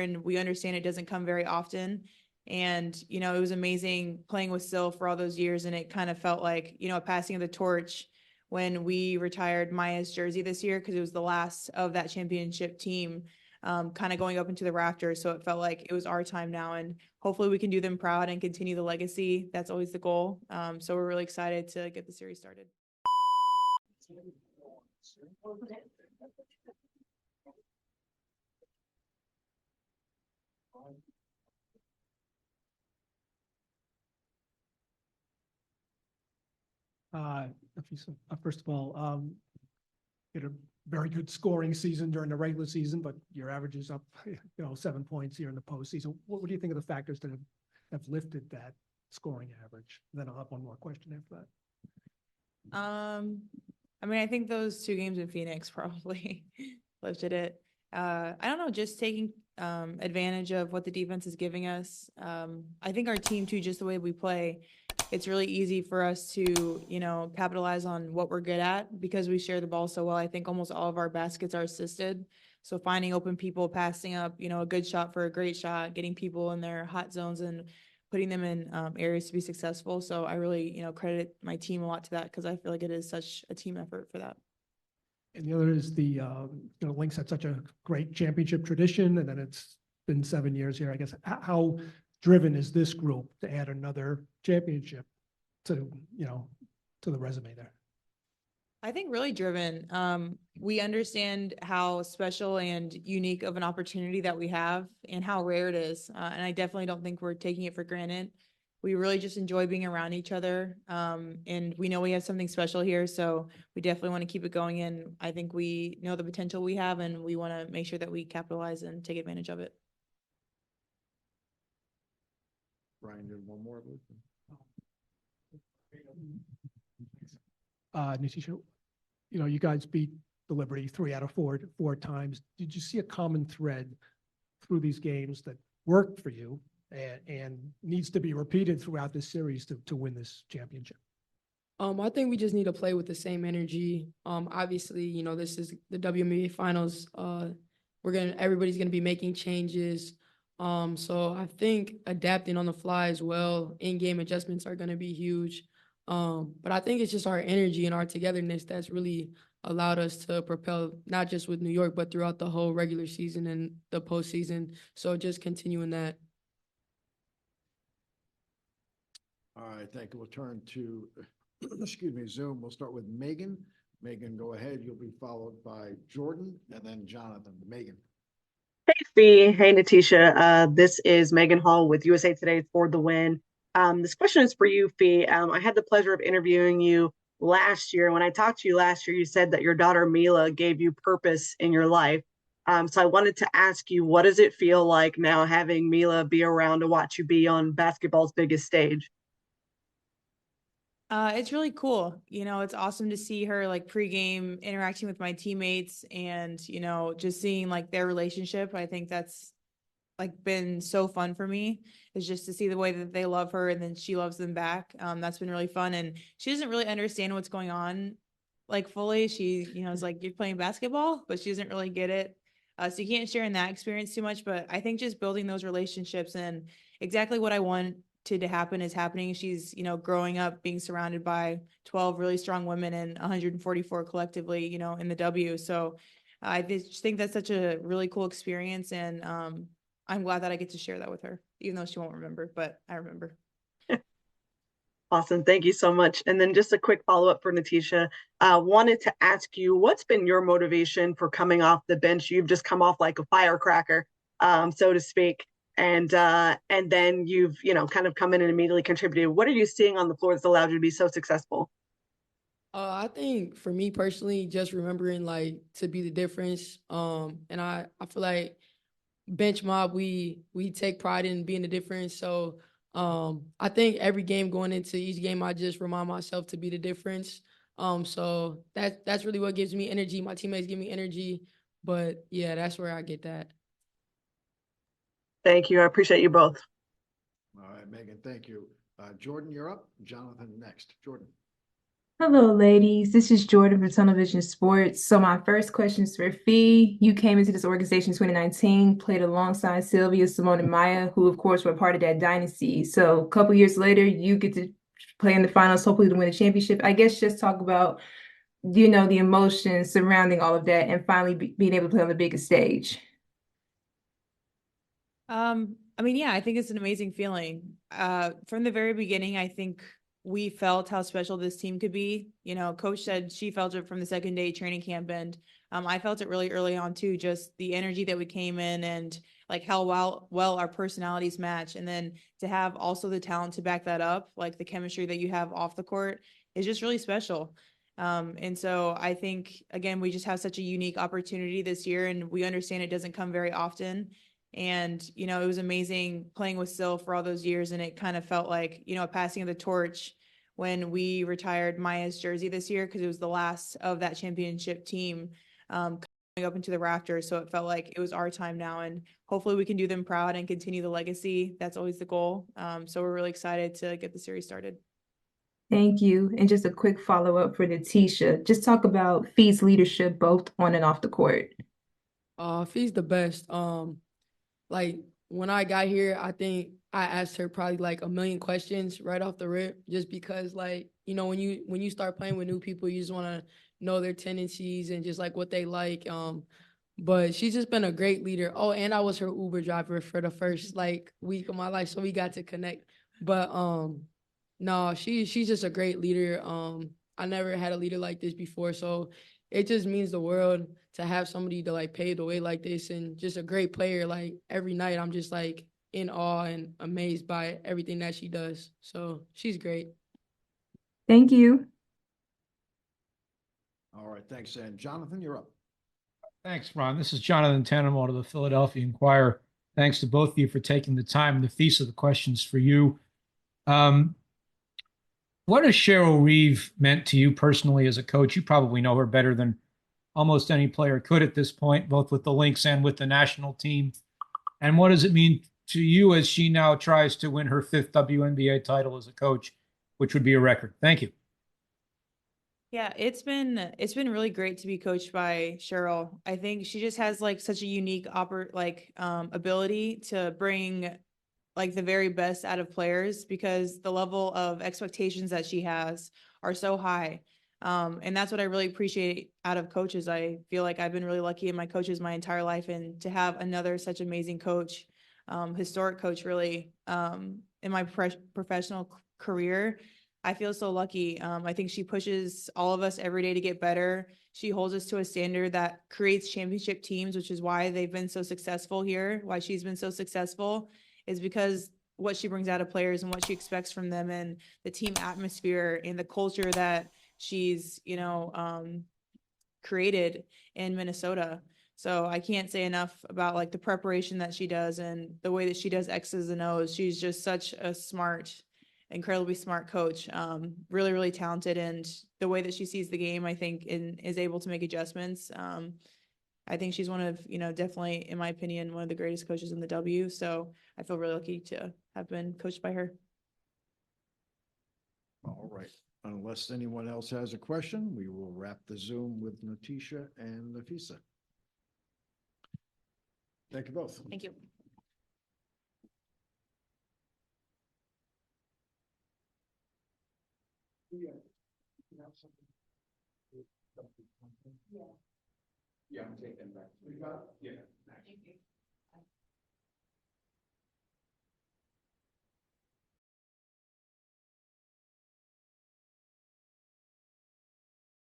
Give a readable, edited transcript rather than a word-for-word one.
and we understand it doesn't come very often. And, you know, it was amazing playing with Sil for all those years. And it kind of felt like, you know, a passing of the torch when we retired Maya's jersey this year, because it was the last of that championship team, kind of going up into the rafters. So it felt like it was our time now. And hopefully we can do them proud and continue the legacy. That's always the goal. So we're really excited to get the series started. Napheesa, first of all, you had a very good scoring season during the regular season, but your average is up, 7 points here in the postseason. What do you think of the factors that have lifted that scoring average? And then I'll have one more question after that. I mean, I think those 2 games in Phoenix probably lifted it. I don't know, just taking advantage of what the defense is giving us. I think our team too, just the way we play, it's really easy for us to, you know, capitalize on what we're good at because we share the ball so well. I think almost all of our baskets are assisted. So finding open people, passing up, you know, a good shot for a great shot, getting people in their hot zones and putting them in areas to be successful. So I really, you know, credit my team a lot to that because I feel like it is such a team effort for that. And the other is the, Lynx had such a great championship tradition, and then it's been 7 years here, I guess. How driven is this group to add another championship to the resume there? I think really driven. We understand how special and unique of an opportunity that we have and how rare it is. And I definitely don't think we're taking it for granted. We really just enjoy being around each other. And we know we have something special here. So we definitely want to keep it going. And I think we know the potential we have, and we want to make sure that we capitalize and take advantage of it. Brian, you have one more. Natisha, you guys beat the Liberty 3 out of 4 times. Did you see a common thread through these games that worked for you and needs to be repeated throughout this series to win this championship? I think we just need to play with the same energy. Obviously, this is the WNBA finals. Everybody's gonna be making changes. So I think adapting on the fly as well, in-game adjustments are gonna be huge. But I think it's just our energy and our togetherness that's really allowed us to propel, not just with New York, but throughout the whole regular season and the postseason. So just continuing that. All right, thank you. We'll turn to, Zoom. We'll start with Megan. Megan, go ahead. You'll be followed by Jordan and then Jonathan. Megan. Hey, Fee. Hey, Natisha. This is Megan Hall with USA Today for the Win. This question is for you, Fee. I had the pleasure of interviewing you last year. When I talked to you last year, you said that your daughter Mila gave you purpose in your life. So I wanted to ask you, what does it feel like now having Mila be around to watch you be on basketball's biggest stage? It's really cool. It's awesome to see her like pregame interacting with my teammates and, just seeing like their relationship. I think that's like been so fun for me, is just to see the way that they love her and then she loves them back. That's been really fun. And she doesn't really understand what's going on like fully. She, is like, you're playing basketball, but she doesn't really get it. So you can't share in that experience too much, but I think just building those relationships and exactly what I want to happen is happening. She's, growing up being surrounded by 12 really strong women and 144 collectively, in the W. So I just think that's such a really cool experience. And I'm glad that I get to share that with her, even though she won't remember, but I remember. Awesome. Thank you so much. And then just a quick follow-up for Natisha. Wanted to ask you, what's been your motivation for coming off the bench? You've just come off like a firecracker, so to speak. And then you've, kind of come in and immediately contributed. What are you seeing on the floor that's allowed you to be so successful? I think for me personally, just remembering like to be the difference. And I feel like bench mob, we take pride in being the difference. So I think every game going into each game, I just remind myself to be the difference. So that's really what gives me energy. My teammates give me energy, but yeah, that's where I get that. Thank you. I appreciate you both. All right, Megan, thank you. Jordan, you're up. Jonathan next. Jordan. Hello, ladies. This is Jordan from Television Sports. So my first question is for Fee. You came into this organization in 2019, played alongside Sylvia, Simone, and Maya, who of course were part of that dynasty. So a couple years later, you get to play in the finals, hopefully to win a championship. I guess just talk about, the emotions surrounding all of that and finally being able to play on the biggest stage. I mean, yeah, I think it's an amazing feeling. From the very beginning, I think we felt how special this team could be. You know, coach said she felt it from the second day training camp, and I felt it really early on too, just the energy that we came in and like how well our personalities match. And then to have also the talent to back that up, like the chemistry that you have off the court is just really special. And so I think again, we just have such a unique opportunity this year, and we understand it doesn't come very often. And, it was amazing playing with Sil for all those years. And it kind of felt like, a passing of the torch when we retired Maya's jersey this year, because it was the last of that championship team coming up into the rafters. So it felt like it was our time now. And hopefully we can do them proud and continue the legacy. That's always the goal. So we're really excited to get the series started. Thank you. And just a quick follow-up for Natisha. Just talk about Fee's leadership both on and off the court. Fee's the best. Like when I got here, I think I asked her probably like a million questions right off the rip, just because when you start playing with new people, you just want to know their tendencies and just like what they like. But she's just been a great leader. Oh, and I was her Uber driver for the first like week of my life, so we got to connect. But no, she's just a great leader. I never had a leader like this before, so it just means the world to have somebody to like pave the way like this, and just a great player. Like every night I'm just like in awe and amazed by everything that she does. So she's great. Thank you. All right, thanks. And Jonathan, you're up. Thanks, Ron. This is Jonathan Tannenwald of the Philadelphia Inquirer. Thanks to both of you for taking the time. Napheesa, the question's for you. What has Cheryl Reeve meant to you personally as a coach? You probably know her better than almost any player could at this point, both with the Lynx and with the national team. And what does it mean to you as she now tries to win her 5th WNBA title as a coach, which would be a record? Thank you. Yeah, it's been really great to be coached by Cheryl. I think she just has like such a unique ability to bring like the very best out of players, because the level of expectations that she has are so high. And that's what I really appreciate out of coaches. I feel like I've been really lucky in my coaches my entire life, and to have another such amazing coach, historic coach really, in my professional career. I feel so lucky. I think she pushes all of us every day to get better. She holds us to a standard that creates championship teams, which is why they've been so successful here, why she's been so successful, is because what she brings out of players and what she expects from them, and the team atmosphere and the culture that she's, created in Minnesota. So I can't say enough about like the preparation that she does and the way that she does X's and O's. She's just such a incredibly smart coach. Really, really talented, and the way that she sees the game, I think, is able to make adjustments. I think she's one of, definitely, in my opinion, one of the greatest coaches in the W. So I feel really lucky to have been coached by her. All right. Unless anyone else has a question, we will wrap the Zoom with Natisha and Napheesa. Thank you both. Thank you. Yeah, I'm taking that back. Yeah.